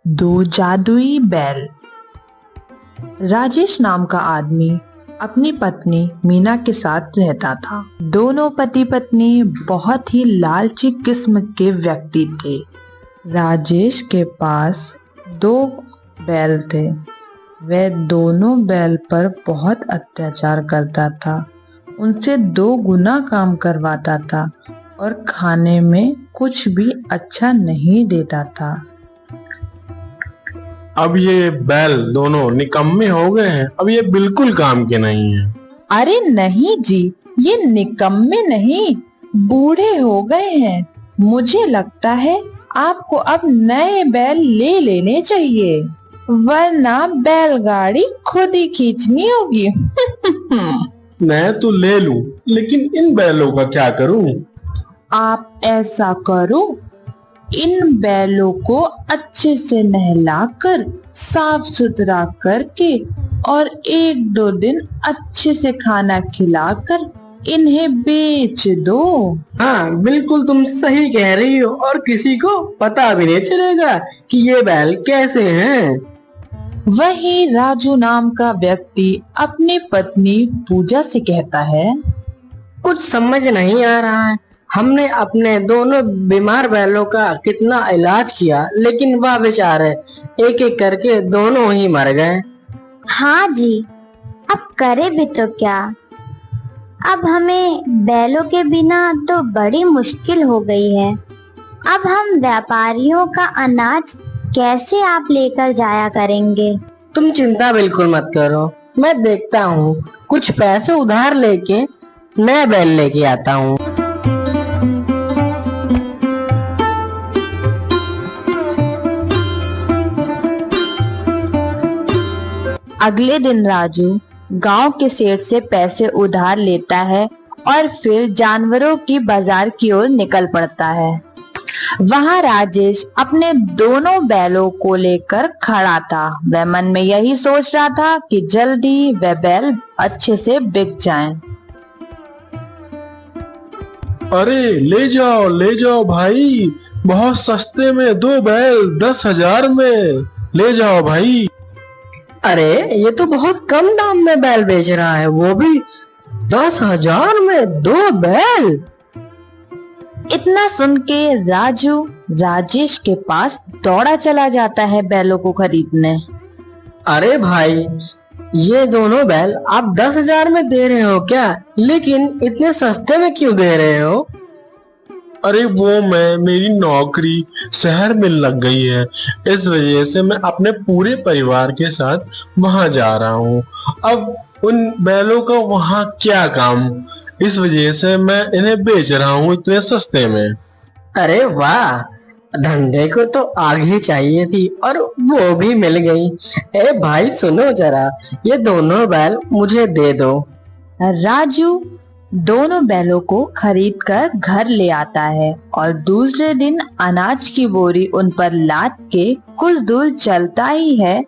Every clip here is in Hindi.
दो जादुई बैल। राजेश नाम का आदमी अपनी पत्नी मीना के साथ रहता था। दोनों पति पत्नी बहुत ही लालची किस्म के व्यक्ति थे। राजेश के पास दो बैल थे। वह दोनों बैल पर बहुत अत्याचार करता था, उनसे 2 गुना काम करवाता था और खाने में कुछ भी अच्छा नहीं देता था। अब ये बैल दोनों निकम्मे हो गए हैं, अब ये बिल्कुल काम के नहीं है। अरे नहीं जी, ये निकम्मे नहीं, बूढ़े हो गए हैं। मुझे लगता है आपको अब नए बैल ले लेने चाहिए, वरना बैलगाड़ी खुद ही खींचनी होगी। मैं तो ले लूं, लेकिन इन बैलों का क्या करूं? आप ऐसा करो, इन बैलों को अच्छे से नहलाकर साफ सुथरा करके और 1-2 दिन अच्छे से खाना खिलाकर इन्हें बेच दो। हाँ बिल्कुल तुम सही कह रही हो, और किसी को पता भी नहीं चलेगा कि ये बैल कैसे हैं। वही राजू नाम का व्यक्ति अपनी पत्नी पूजा से कहता है, कुछ समझ नहीं आ रहा है। हमने अपने दोनों बीमार बैलों का कितना इलाज किया, लेकिन वह बेचारे एक एक करके दोनों ही मर गए। हाँ जी, अब करे भी तो क्या। अब हमें बैलों के बिना तो बड़ी मुश्किल हो गई है। अब हम व्यापारियों का अनाज कैसे आप लेकर जाया करेंगे? तुम चिंता बिल्कुल मत करो, मैं देखता हूँ, कुछ पैसे उधार लेके नए बैल लेके आता हूँ। अगले दिन राजू गांव के सेठ से पैसे उधार लेता है और फिर जानवरों की बाजार की ओर निकल पड़ता है। वहां राजेश अपने दोनों बैलों को लेकर खड़ा था। वह मन में यही सोच रहा था कि जल्दी वह बैल अच्छे से बिक जाएं। अरे ले जाओ भाई, बहुत सस्ते में 2 बैल 10,000 में ले जाओ भाई। अरे ये तो बहुत कम दाम में बैल बेच रहा है, वो भी 10,000 में 2 बैल। इतना सुन के राजू राजेश के पास दौड़ा चला जाता है बैलों को खरीदने। अरे भाई, ये दोनों बैल आप 10,000 में दे रहे हो क्या? लेकिन इतने सस्ते में क्यों दे रहे हो? अरे वो मेरी नौकरी शहर में लग गई है, इस वजह से मैं अपने पूरे परिवार के साथ वहां जा रहा हूँ। अब उन बैलों का वहां क्या काम, इस वजह से मैं इन्हें बेच रहा हूँ इतने सस्ते में। अरे वाह, धंधे को तो आग ही चाहिए थी और वो भी मिल गई। ए भाई सुनो जरा, ये दोनों बैल मुझे दे दो। राजू दोनों बैलों को खरीद कर घर ले आता है और दूसरे दिन अनाज की बोरी उन पर लाद के कुछ दूर चलता ही है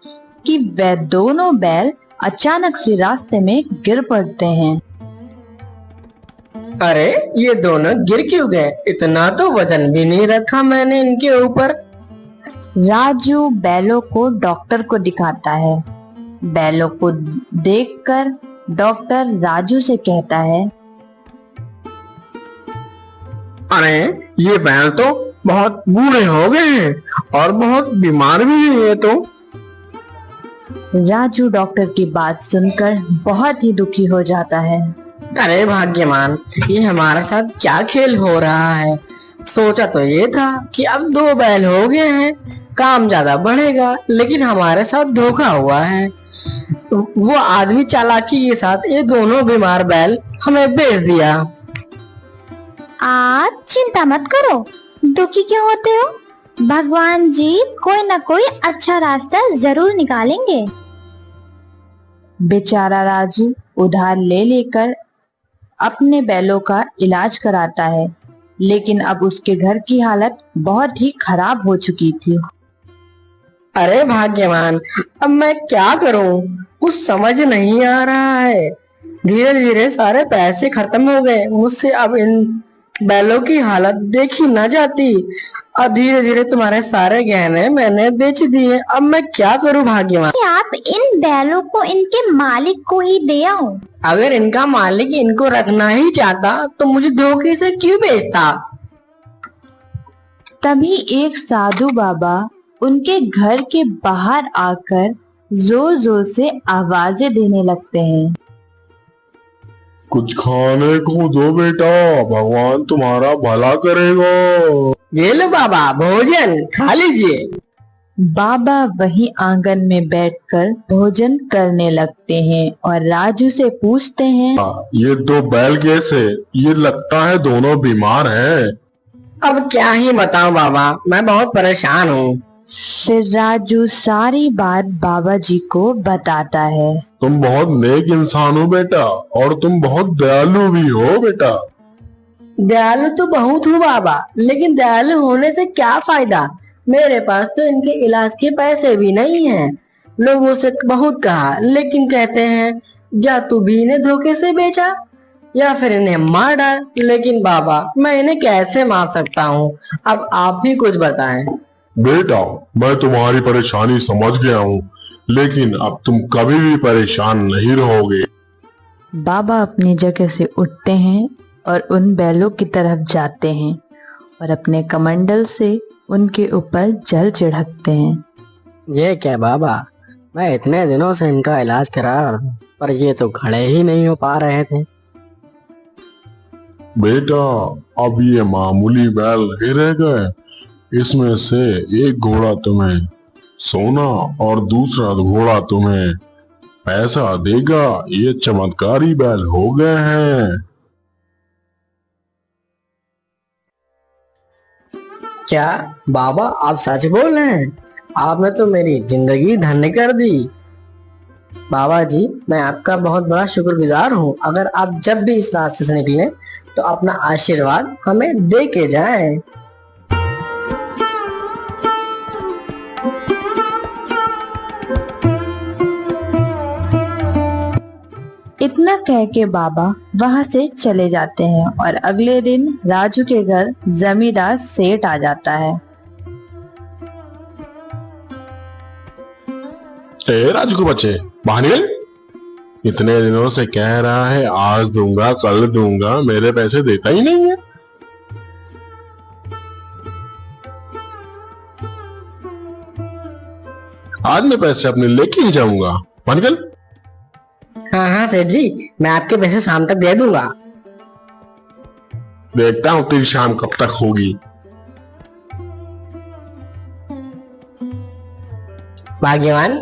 कि वह दोनों बैल अचानक से रास्ते में गिर पड़ते हैं। अरे ये दोनों गिर क्यों गए? इतना तो वजन भी नहीं रखा मैंने इनके ऊपर। राजू बैलों को डॉक्टर को दिखाता है। बैलों को देखकर डॉक्टर राजू से कहता है, अरे ये बैल तो बहुत बूढ़े हो गए हैं और बहुत बीमार भी हैं ये तो। राजू डॉक्टर की बात सुनकर बहुत ही दुखी हो जाता है। अरे भाग्यवान, ये हमारे साथ क्या खेल हो रहा है? सोचा तो ये था कि अब 2 बैल हो गए हैं, काम ज्यादा बढ़ेगा, लेकिन हमारे साथ धोखा हुआ है। वो आदमी चालाकी के साथ ये दोनों बीमार बैल हमें बेच दिया। आप चिंता मत करो, दुखी क्यों होते हो? भगवान जी कोई ना कोई अच्छा रास्ता जरूर निकालेंगे। बेचारा राजू उधार ले लेकर अपने बैलों का इलाज कराता है, लेकिन अब उसके घर की हालत बहुत ही खराब हो चुकी थी। अरे भाग्यवान, अब मैं क्या करूं? कुछ समझ नहीं आ रहा है। धीरे धीरे सारे पैसे खत्म हो गए मुझसे, अब इन बैलों की हालत देखी न जाती। और धीरे धीरे तुम्हारे सारे गहने मैंने बेच दिए। अब मैं क्या करूं भाग्यवान? आप इन बैलों को इनके मालिक को ही दे आओ। अगर इनका मालिक इनको रखना ही चाहता तो मुझे धोखे से क्यों बेचता? तभी एक साधु बाबा उनके घर के बाहर आकर जोर जोर से आवाजें देने लगते हैं। कुछ खाने को दो बेटा, भगवान तुम्हारा भला करेगा। ये लो बाबा, भोजन खा लीजिए। बाबा वहीं आंगन में बैठकर भोजन करने लगते हैं और राजू से पूछते हैं, ये दो बैल कैसे? ये लगता है दोनों बीमार हैं। अब क्या ही बताऊं बाबा, मैं बहुत परेशान हूँ। फिर राजू सारी बात बाबा जी को बताता है। तुम बहुत नेक इंसान हो बेटा, और तुम बहुत दयालु भी हो बेटा। दयालु तो बहुत हूँ बाबा, लेकिन दयालु होने से क्या फायदा? मेरे पास तो इनके इलाज के पैसे भी नहीं हैं। लोगों से बहुत कहा, लेकिन कहते हैं या तू भी इन्हें धोखे से बेचा या फिर इन्हें मार डाल। लेकिन बाबा, मैं इन्हें कैसे मार सकता हूँ? अब आप भी कुछ बताएं। बेटा, मैं तुम्हारी परेशानी समझ गया हूँ, लेकिन अब तुम कभी भी परेशान नहीं रहोगे। बाबा अपनी जगह से उठते हैं और उन बैलों की तरफ जाते हैं और अपने कमंडल से उनके ऊपर जल छिड़कते हैं। ये क्या बाबा, मैं इतने दिनों से इनका इलाज करा रहा था, पर ये तो खड़े ही नहीं हो पा रहे थे। बेटा, अब ये मामूली बैल नहीं रह गए। इसमें से एक घोड़ा तुम्हें सोना और दूसरा घोड़ा तुम्हें पैसा देगा। ये चमत्कारी बैल हो गए हैं। क्या बाबा, आप सच बोल रहे हैं? आपने तो मेरी जिंदगी धन्य कर दी। बाबा जी, मैं आपका बहुत बड़ा शुक्रगुजार हूँ। अगर आप जब भी इस रास्ते से निकले तो अपना आशीर्वाद हमें दे के जाएं। इतना कह के बाबा वहां से चले जाते हैं और अगले दिन राजू के घर जमींदार सेठ आ जाता है। राजू को बच्चे बाहर निकल। इतने दिनों से कह रहा है आज दूंगा कल दूंगा, मेरे पैसे देता ही नहीं है। आज मैं पैसे अपने लेके ही जाऊंगा। बाहर निकल। हाँ हाँ सेठ जी, मैं आपके पैसे शाम तक दे दूंगा। देखता हूँ तेरी शाम कब तक होगी। भाग्यवान,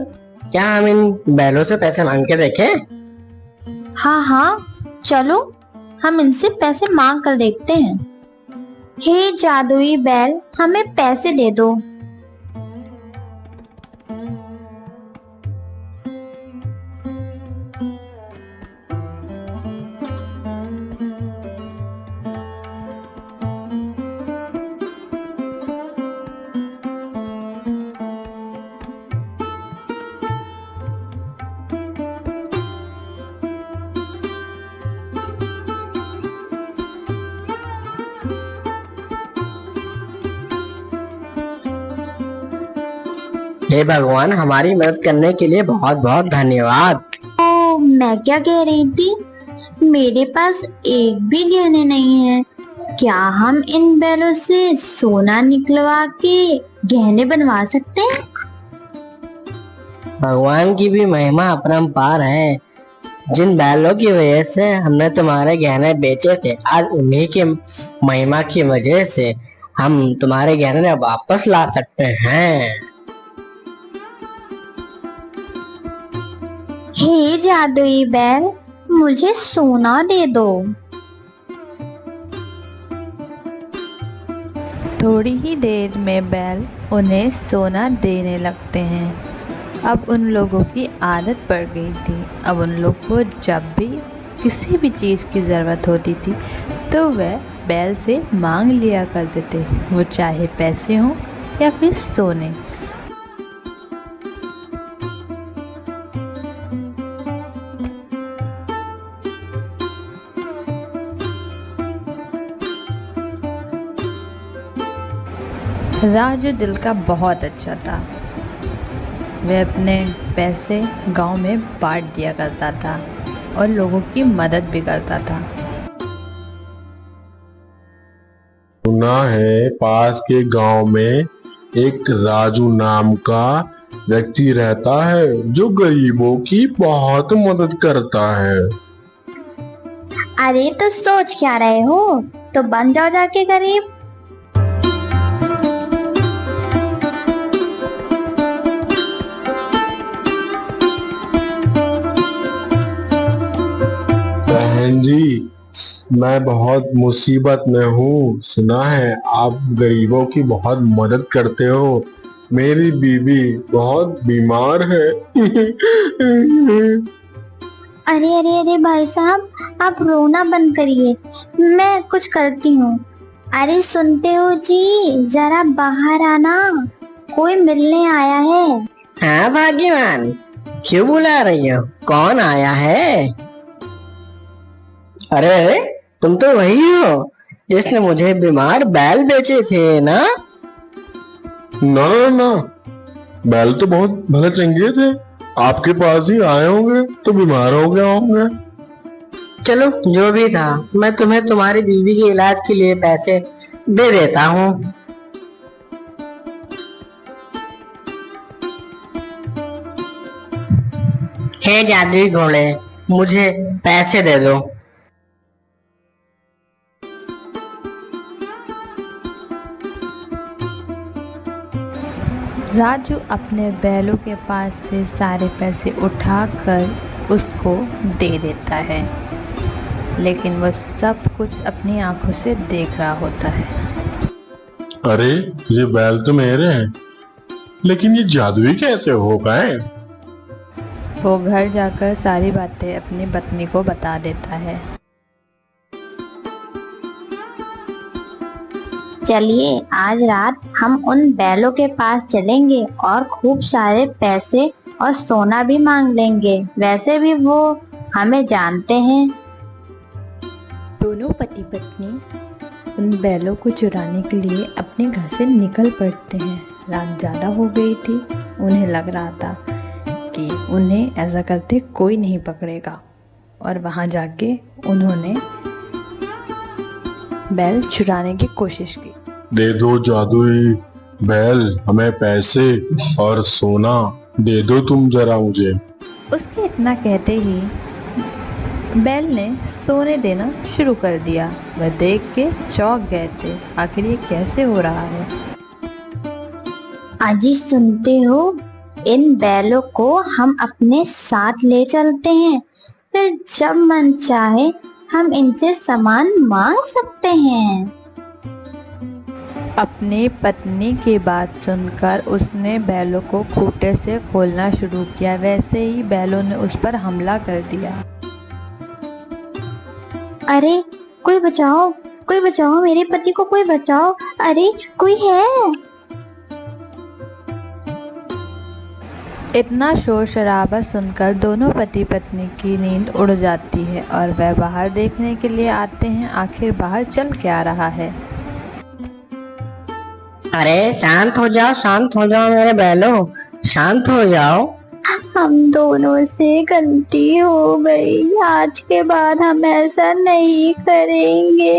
क्या हम इन बैलों से पैसे मांग के देखें? हाँ हाँ, चलो हम इनसे पैसे मांग कर देखते हैं। हे जादुई बैल, हमें पैसे दे दो। हे भगवान, हमारी मदद करने के लिए बहुत बहुत धन्यवाद। ओ, मैं क्या कह रही थी, मेरे पास एक भी गहने नहीं है। क्या हम इन बैलों से सोना निकलवा के गहने बनवा सकते हैं? भगवान की भी महिमा अपरंपार है। जिन बैलों की वजह से हमने तुम्हारे गहने बेचे थे, आज उन्हीं के महिमा की वजह से हम तुम्हारे गहने वापस ला सकते हैं। हे जादुई बैल, मुझे सोना दे दो। थोड़ी ही देर में बैल उन्हें सोना देने लगते हैं। अब उन लोगों की आदत पड़ गई थी। अब उन लोग को जब भी किसी भी चीज़ की ज़रूरत होती थी तो वह बैल से मांग लिया करते थे, वो चाहे पैसे हों या फिर सोने। राजू दिल का बहुत अच्छा था। वह अपने पैसे गांव में बांट दिया करता था और लोगों की मदद भी करता था। सुना है पास के गांव में एक राजू नाम का व्यक्ति रहता है जो गरीबों की बहुत मदद करता है। अरे तो सोच क्या रहे हो, तो बन जाओ जाके गरीब। बहन जी, मैं बहुत मुसीबत में हूँ। सुना है आप गरीबों की बहुत मदद करते हो। मेरी बीवी बहुत बीमार है। अरे अरे अरे भाई साहब, आप रोना बंद करिए, मैं कुछ करती हूँ। अरे सुनते हो जी, जरा बाहर आना, कोई मिलने आया है। हाँ भाग्यवान, क्यों बुला रही हो? कौन आया है? अरे तुम तो वही हो जिसने मुझे बीमार बैल बेचे थे ना? ना ना ना, बैल तो बहुत भले चंगे थे। आपके पास ही आए होंगे तो बीमार हो गए होंगे। चलो जो भी था, मैं तुम्हें तुम्हारी बीवी के इलाज के लिए पैसे दे देता हूँ। हे जादुई घोड़े, मुझे पैसे दे दो। राजू अपने बैलों के पास से सारे पैसे उठाकर उसको दे देता है, लेकिन वो सब कुछ अपनी आंखों से देख रहा होता है। अरे ये बैल तो मेरे हैं, लेकिन ये जादुई कैसे हो गए? वो घर जाकर सारी बातें अपनी पत्नी को बता देता है। चलिए आज रात हम उन बैलों के पास चलेंगे और खूब सारे पैसे और सोना भी मांग लेंगे। वैसे भी वो हमें जानते हैं। दोनों पति पत्नी उन बैलों को चुराने के लिए अपने घर से निकल पड़ते हैं। रात ज़्यादा हो गई थी, उन्हें लग रहा था कि उन्हें ऐसा करते कोई नहीं पकड़ेगा, और वहाँ जाके उन्होंने बैल चुराने की कोशिश की। दे दो जादुई बैल, हमें पैसे और सोना दे दो तुम जरा मुझे। उसके इतना कहते ही बैल ने सोने देना शुरू कर दिया। वह देख के चौंक गए थे, आखिर ये कैसे हो रहा है। अजी सुनते हो, इन बैलों को हम अपने साथ ले चलते हैं, फिर जब मन चाहे हम इनसे सामान मांग सकते हैं। अपनी पत्नी की बात सुनकर उसने बैलों को खूंटे से खोलना शुरू किया। वैसे ही बैलों ने उस पर हमला कर दिया। अरे कोई बचाओ, कोई बचाओ, मेरे पति को कोई बचाओ, अरे कोई है। इतना शोर शराबा सुनकर दोनों पति पत्नी की नींद उड़ जाती है और वह बाहर देखने के लिए आते हैं आखिर बाहर चल क्या रहा है। अरे शांत हो जाओ मेरे बैलों, शांत हो जाओ। हम दोनों से गलती हो गई, आज के बाद हम ऐसा नहीं करेंगे।